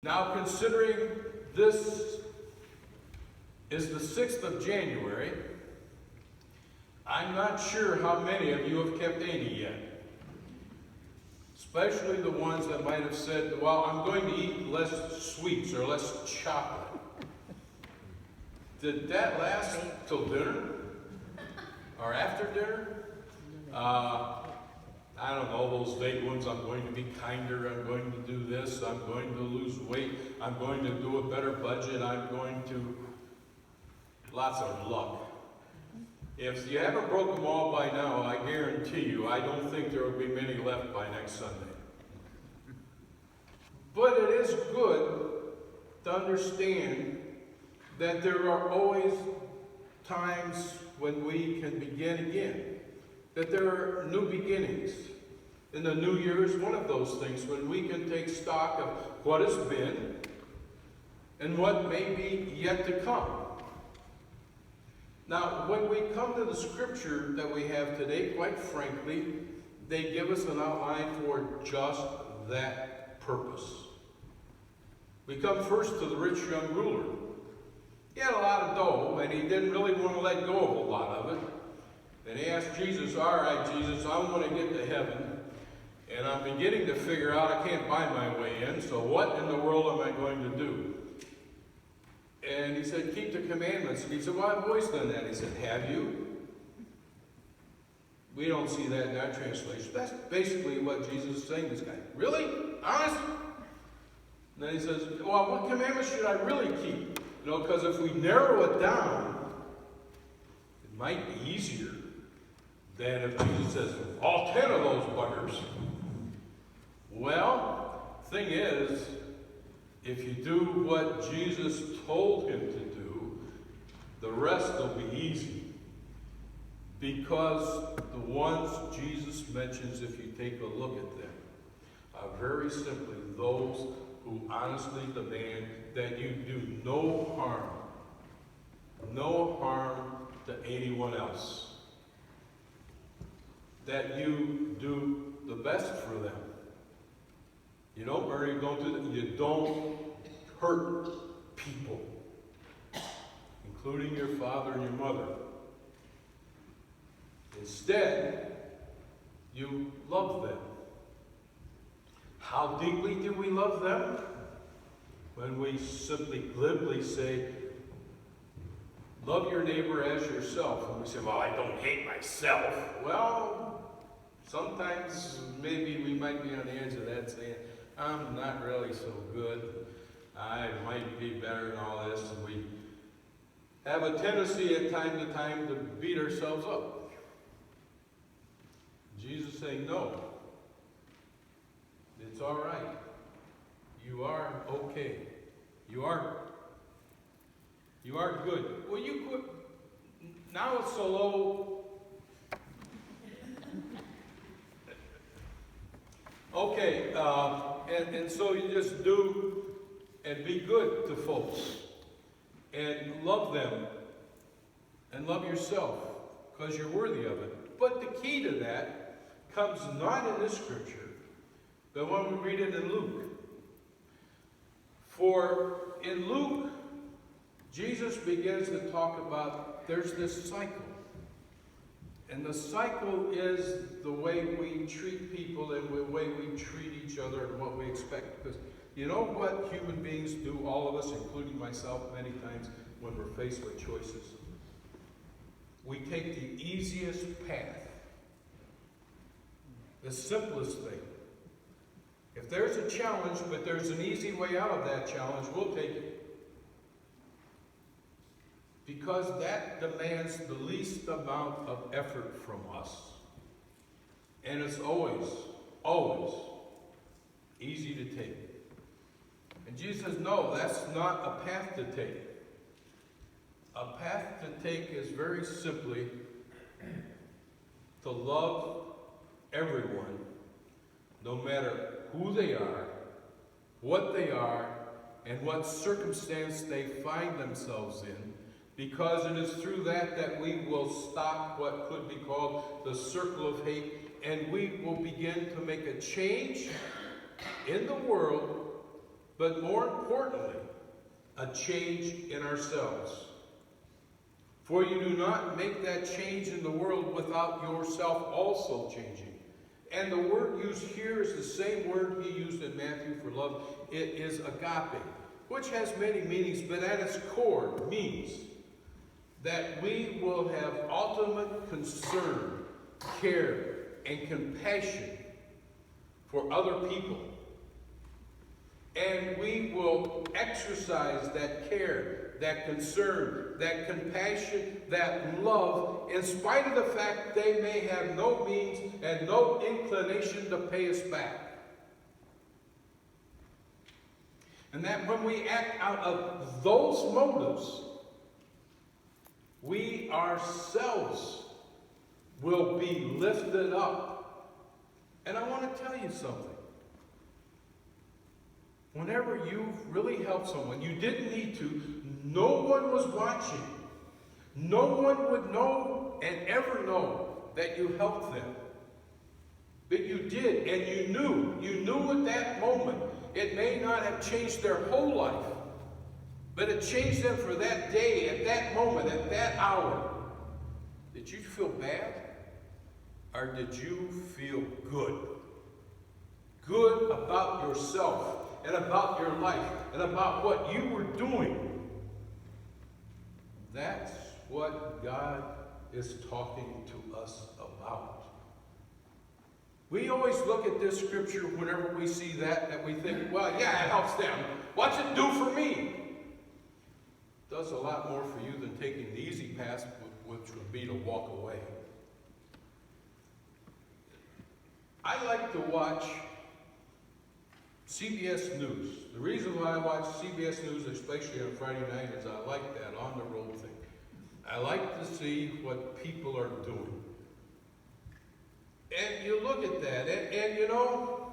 Now, considering this is the 6th of January, I'm not sure how many of you have kept 80 yet. Especially the ones that might have said, well, I'm going to eat less sweets or less chocolate. Did that last till dinner? Or after dinner? I don't know, those vague ones. I'm going to be kinder, I'm going to do this, I'm going to lose weight, I'm going to do a better budget, I'm going to... Lots of luck. If you haven't broke them all by now, I guarantee you, I don't think there will be many left by next Sunday. But it is good to understand that there are always times when we can begin again. That there are new beginnings. And the new year is one of those things when we can take stock of what has been and what may be yet to come. Now, when we come to the scripture that we have today, quite frankly, they give us an outline for just that purpose. We come first to the rich young ruler. He had a lot of dough, and he didn't really want to let go of a lot of it. And he asked Jesus, all right, Jesus, I want to get to heaven, and I'm beginning to figure out I can't buy my way in, so what in the world am I going to do? And he said, keep the commandments. And he said, well, I've always done that. He said, have you? We don't see that in our translation. That's basically what Jesus is saying to this guy. Really? Honest? And then he says, well, what commandments should I really keep? You know, because if we narrow it down, it might be easier than if Jesus says, all 10 of those buggers. Well, thing is, if you do what Jesus told him to do, the rest will be easy. Because the ones Jesus mentions, if you take a look at them, are very simply those who honestly demand that you do no harm to anyone else. That you do the best for them. You don't murder, you don't do that. You don't hurt people, including your father and your mother. Instead, you love them. How deeply do we love them? When we simply glibly say, love your neighbor as yourself. And we say, well, I don't hate myself. Well, sometimes maybe we might be on the edge of that saying, I'm not really so good. I might be better than all this. And we have a tendency at time to time to beat ourselves up. Jesus is saying, no. It's all right. You are okay. You are good. Well, you could. Now it's so low. Okay, and so you just do and be good to folks and love them and love yourself because you're worthy of it. But the key to that comes not in this scripture, but when we read it in Luke. For in Luke, Jesus begins to talk about there's this cycle. And the cycle is the way we treat people and the way we treat each other and what we expect. Because you know what human beings do, all of us, including myself many times, when we're faced with choices? We take the easiest path. The simplest thing. If there's a challenge, but there's an easy way out of that challenge, we'll take it. Because that demands the least amount of effort from us. And it's always, always easy to take. And Jesus says, no, that's not a path to take. A path to take is very simply to love everyone, no matter who they are, what they are, and what circumstance they find themselves in, because it is through that that we will stop what could be called the circle of hate, and we will begin to make a change in the world but more importantly, a change in ourselves. For you do not make that change in the world without yourself also changing. And the word used here is the same word he used in Matthew for love. It is agape, which has many meanings, but at its core means that we will have ultimate concern, care, and compassion for other people. And we will exercise that care, that concern, that compassion, that love, in spite of the fact they may have no means and no inclination to pay us back. And that when we act out of those motives, we ourselves will be lifted up. And I want to tell you something. Whenever you really help someone, you didn't need to, no one was watching. No one would know and ever know that you helped them. But you did, and you knew. You knew at that moment. It may not have changed their whole life, but it changed them for that day, at that moment, at that hour. Did you feel bad? Or did you feel good? Good about yourself, and about your life, and about what you were doing. That's what God is talking to us about. We always look at this scripture whenever we see that we think, well, yeah, it helps them. What's it do for me? It does a lot more for you than taking the easy path, which would be to walk away. I like to watch CBS News. The reason why I watch CBS News, especially on Friday night, is I like that on-the-road thing. I like to see what people are doing. And you look at that, and you know,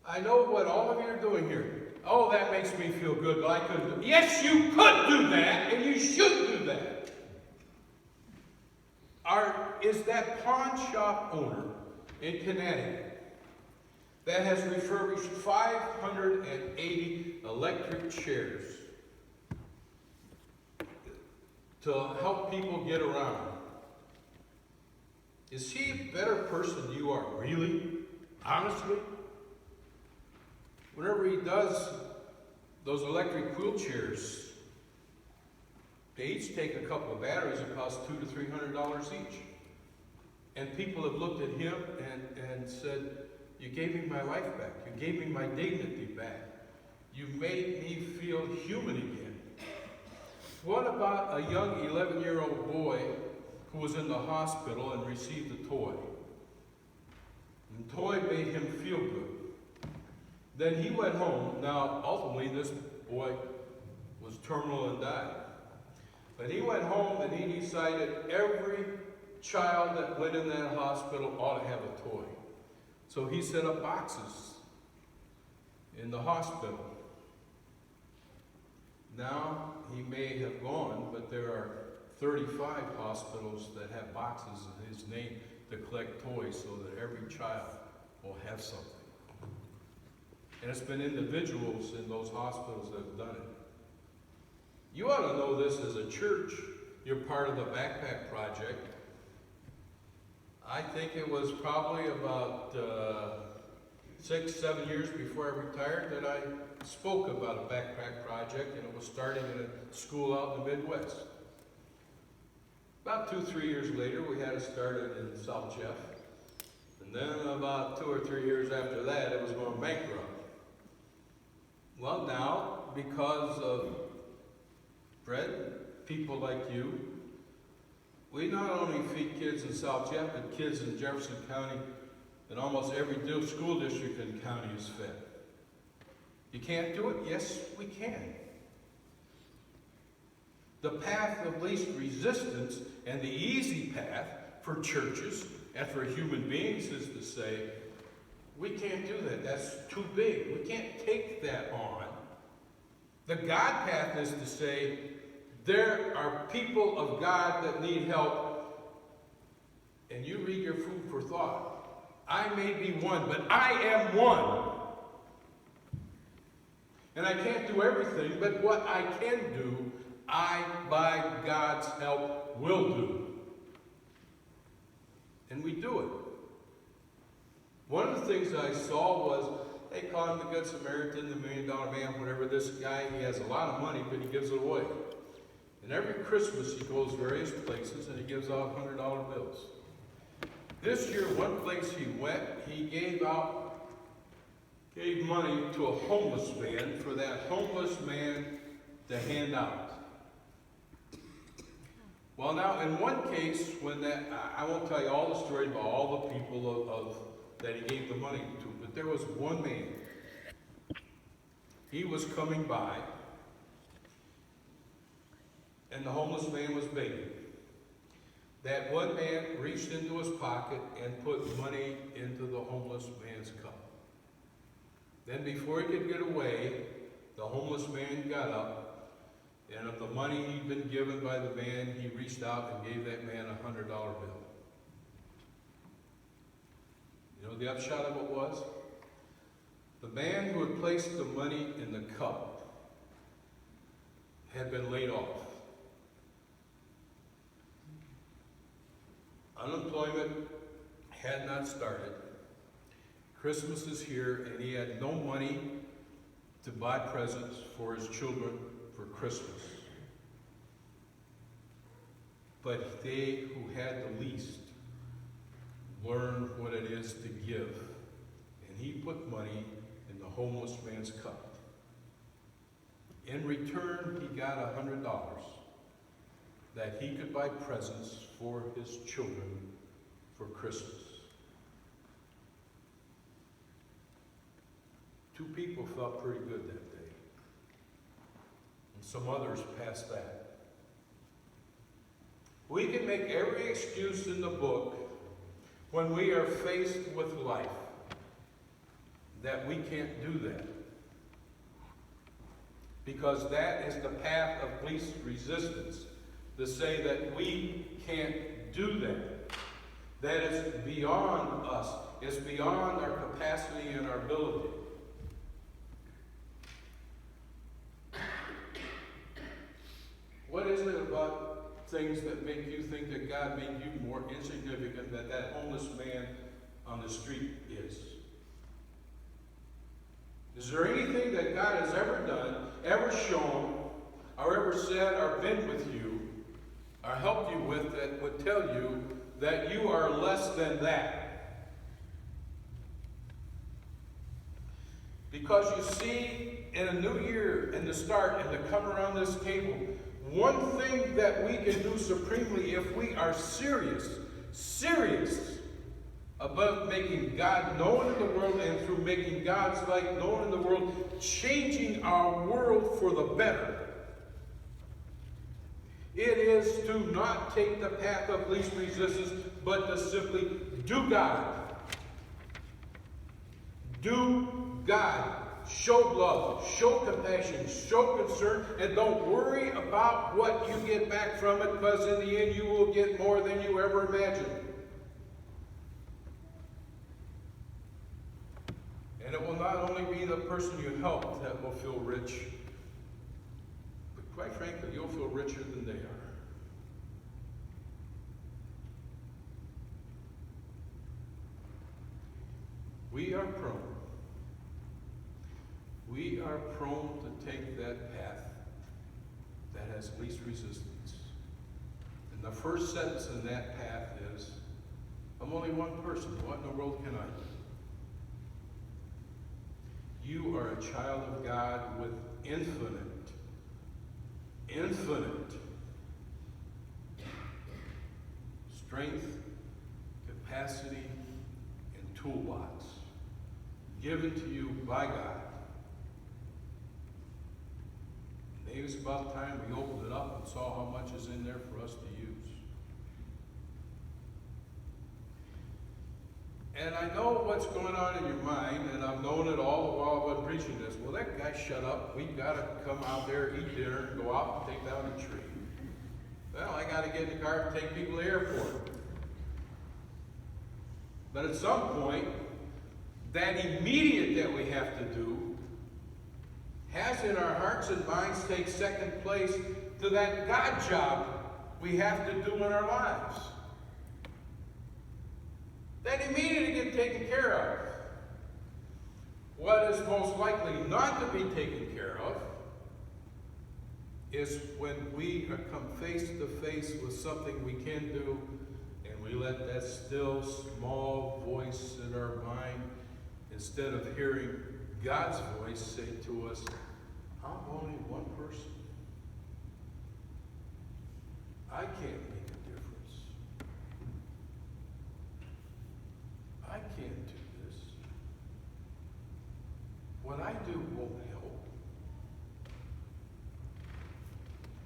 I know what all of you are doing here. Oh, that makes me feel good, but I couldn't do it. Yes, you could do that, and you should do that. Is that pawn shop owner in Connecticut that has refurbished 580 electric chairs to help people get around. Is he a better person than you are, really? Honestly? Whenever he does those electric wheelchairs, they each take a couple of batteries that cost $200 to $300 each. And people have looked at him and said, you gave me my life back. You gave me my dignity back. You made me feel human again. What about a young 11-year-old boy who was in the hospital and received a toy? And the toy made him feel good. Then he went home. Now, ultimately, this boy was terminal and died. But he went home and he decided every child that went in that hospital ought to have a toy. So he set up boxes in the hospital. Now, he may have gone, but there are 35 hospitals that have boxes in his name to collect toys so that every child will have something. And it's been individuals in those hospitals that have done it. You ought to know this as a church. You're part of the Backpack Project. I think it was probably about 6-7 years before I retired that I spoke about a backpack project, and it was starting in a school out in the Midwest. About 2-3 years later, we had it started in South Jeff. And then about 2 or 3 years after that, it was going bankrupt. Well, now, because of Fred, people like you, we not only feed kids in South Jeff, but kids in Jefferson County, and almost every school district in the county is fed. You can't do it? Yes, we can. The path of least resistance and the easy path for churches and for human beings is to say, we can't do that. That's too big. We can't take that on. The God path is to say, there are people of God that need help, and you read your food for thought. I may be one, but I am one. And I can't do everything, but what I can do, I, by God's help, will do. And we do it. One of the things I saw was, they call him the Good Samaritan, the $1 Million Man, whatever. This guy, he has a lot of money, but he gives it away. And every Christmas he goes various places and he gives out $100 bills. This year, one place he went, he gave money to a homeless man for that homeless man to hand out. Well, now, in one case, I won't tell you all the story about all the people that he gave the money to, but there was one man. He was coming by, and the homeless man was begging. That one man reached into his pocket and put money into the homeless man's cup. Then before he could get away, the homeless man got up, and of the money he'd been given by the man, he reached out and gave that man a $100 bill. You know the upshot of it was? The man who had placed the money in the cup had been laid off. Unemployment had not started. Christmas is here, and he had no money to buy presents for his children for Christmas. But they who had the least learned what it is to give. And he put money in the homeless man's cup. In return, he got $100 that he could buy presents for his children for Christmas. 2 people felt pretty good that day. And some others passed that. We can make every excuse in the book when we are faced with life that we can't do that. Because that is the path of least resistance, to say that we can't do that. That is beyond us. It's beyond our capacity and our ability. What is it about things that make you think that God made you more insignificant than that homeless man on the street is? Is there anything that God has ever done, ever shown, or ever said, or been with you, or helped you with that would tell you that you are less than that? Because you see, in a new year, in the start, and to come around this table, one thing that we can do supremely if we are serious about making God known in the world, and through making God's light known in the world, changing our world for the better, it is to not take the path of least resistance, but to simply do God. Do God. Show love, show compassion, show concern, and don't worry about what you get back from it, because in the end you will get more than you ever imagined. And it will not only be the person you help that will feel rich, but quite frankly, you'll feel richer than they are. We are prone to take that path that has least resistance. And the first sentence in that path is, I'm only one person. What in the world can I do? You are a child of God with infinite strength, capacity, and toolbox given to you by God. Maybe it's about time we opened it up and saw how much is in there for us to use. And I know what's going on in your mind, and I've known it all the while I've been preaching this. Well, that guy shut up. We've got to come out there, eat dinner, and go out and take down a tree. Well, I got to get in the car and take people to the airport. But at some point, that immediate that we have to do has in our hearts and minds take second place to that God job we have to do in our lives. That he needed to get taken care of. What is most likely not to be taken care of is when we come face to face with something we can do, and we let that still small voice in our mind, instead of hearing God's voice, say to us, I'm only one person. I can't make a difference. I can't do this. What I do won't help.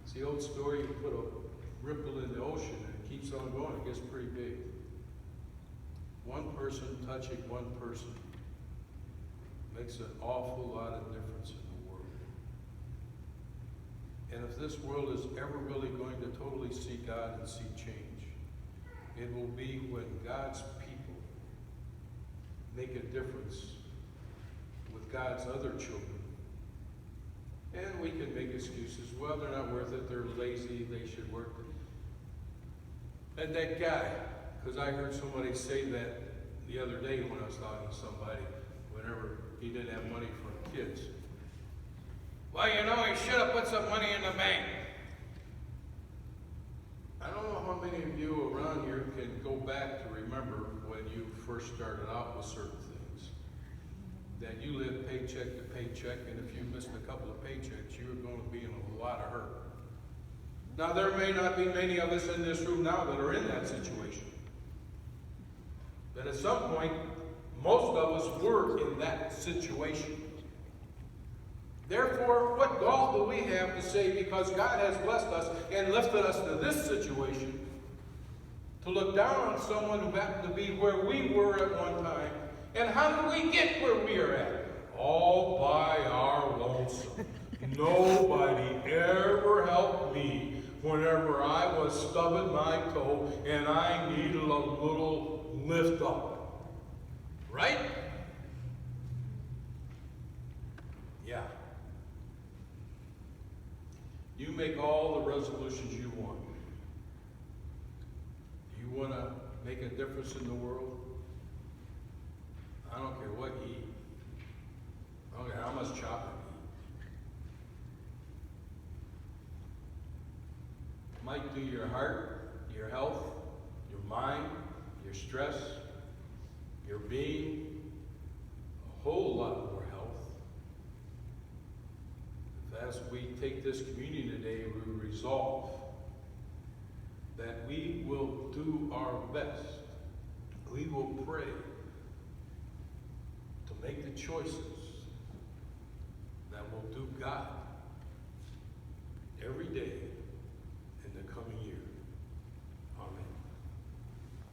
It's the old story, you put a ripple in the ocean and it keeps on going, it gets pretty big. One person touching one person makes an awful lot of difference in the world. And if this world is ever really going to totally see God and see change, it will be when God's people make a difference with God's other children. And we can make excuses. Well, they're not worth it. They're lazy. They should work. And that guy, because I heard somebody say that the other day when I was talking to somebody, whenever he didn't have money for kids. Well, you know, he should have put some money in the bank. I don't know how many of you around here can go back to remember when you first started out with certain things. That you lived paycheck to paycheck, and if you missed a couple of paychecks, you were going to be in a lot of hurt. Now, there may not be many of us in this room now that are in that situation. But at some point, most of us were in that situation. Therefore, what gall do we have to say, because God has blessed us and lifted us to this situation, to look down on someone who happened to be where we were at one time? And how did we get where we are at? All by our lonesome. Nobody ever helped me whenever I was stubbing my toe and I needed a little lift up. Right? Yeah. You make all the resolutions you want. Do you want to make a difference in the world? I don't care what you eat. I don't care how much chocolate you eat. It might do your heart, your health, your mind, your stress, your being, a whole lot more health. If as we take this communion today, we resolve that we will do our best. We will pray to make the choices that will do God every day